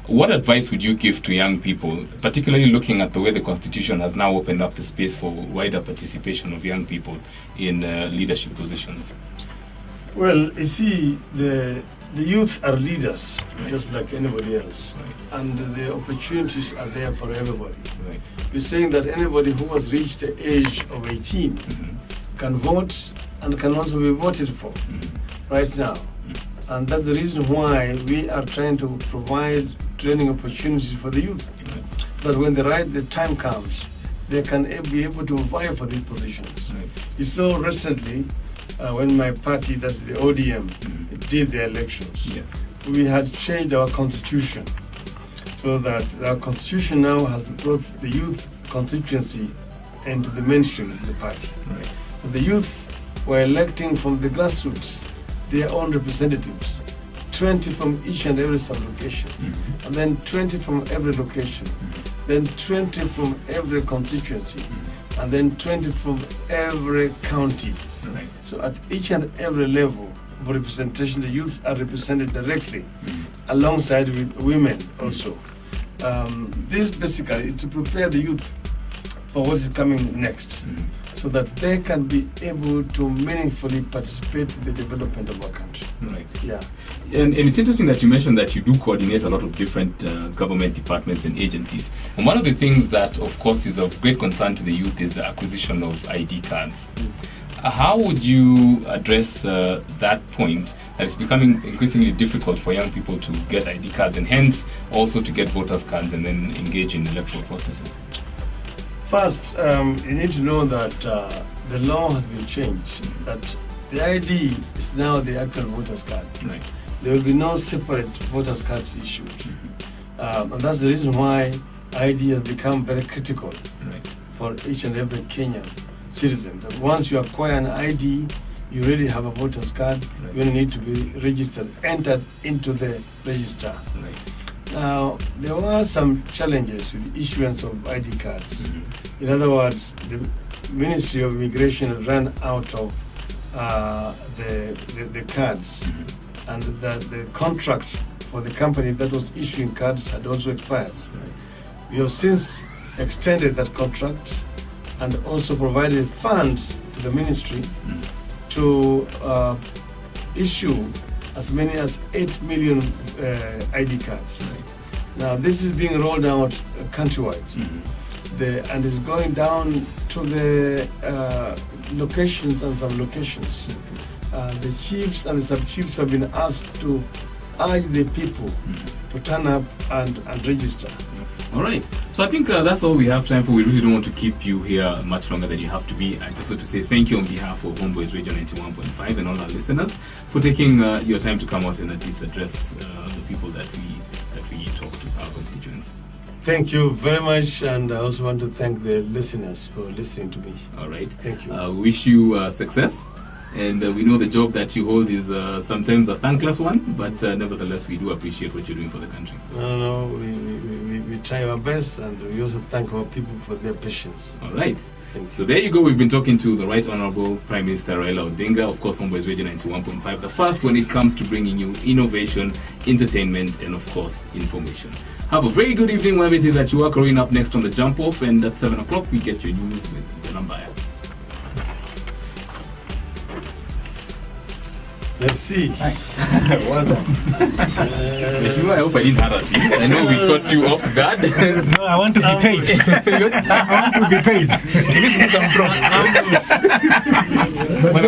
What advice would you give to young people, particularly looking at the way the Constitution has now opened up the space for wider participation of young people in leadership positions? Well, you see, the youth are leaders, just like anybody else. Right. And the opportunities are there for everybody. Right. We're saying that anybody who has reached the age of 18 can vote and can also be voted for right now. And that's the reason why we are trying to provide training opportunities for the youth. That when the time comes, they can be able to vie for these positions. Right. You saw recently when my party, that's the ODM, did the elections. Yes. We had changed our constitution so that our constitution now has brought the youth constituency into the mainstream of the party. Right. The youths were electing from the grassroots their own representatives, 20 from each and every sub-location, and then 20 from every location, then 20 from every constituency, and then 20 from every county. Right. So at each and every level of representation, the youth are represented directly, alongside with women also. This basically is to prepare the youth for what is coming next, so that they can be able to meaningfully participate in the development of our country. Right. Yeah. And it's interesting that you mentioned that you do coordinate a lot of different government departments and agencies. And one of the things that, of course, is of great concern to the youth is the acquisition of ID cards. How would you address that point, that it's becoming increasingly difficult for young people to get ID cards and hence also to get voters' cards and then engage in electoral processes? First, you need to know that the law has been changed, that the ID is now the actual voter's card. Right. There will be no separate voter's cards issued. And that's the reason why ID has become very critical for each and every Kenyan citizen. That once you acquire an ID, you already have a voter's card. You only need to be registered, entered into the register. Now, there were some challenges with issuance of ID cards. In other words, the Ministry of Immigration ran out of the cards, and the contract for the company that was issuing cards had also expired. We have since extended that contract and also provided funds to the ministry to issue as many as 8 million ID cards. Now this is being rolled out countrywide, and is going down to the locations and sub-locations. The chiefs and the sub-chiefs have been asked to urge the people to turn up and register. All right. So I think that's all we have time for. We really don't want to keep you here much longer than you have to be. I just want to say thank you on behalf of HomeBoyz Radio 91.5 and all our listeners for taking your time to come out and at least address the people that we talk to, our constituents. Thank you very much, and I also want to thank the listeners for listening to me. All right. Thank you. We wish you success. And we know the job that you hold is sometimes a thankless one, but nevertheless, we do appreciate what you're doing for the country. No, we try our best, and we also thank our people for their patience. All right. So there you go. We've been talking to the Right Honorable Prime Minister Raila Odinga, of course, HomeBoyz Radio 91.5, the first when it comes to bringing you innovation, entertainment, and of course, information. Have a very good evening wherever it is that you are. Growing up next on the Jump Off, and at 7 o'clock, we get your news with the number. Let's see. Well done. I hope I didn't harass you. I know we caught you off guard. No, I want to be paid. I want to be paid. Give me some props. But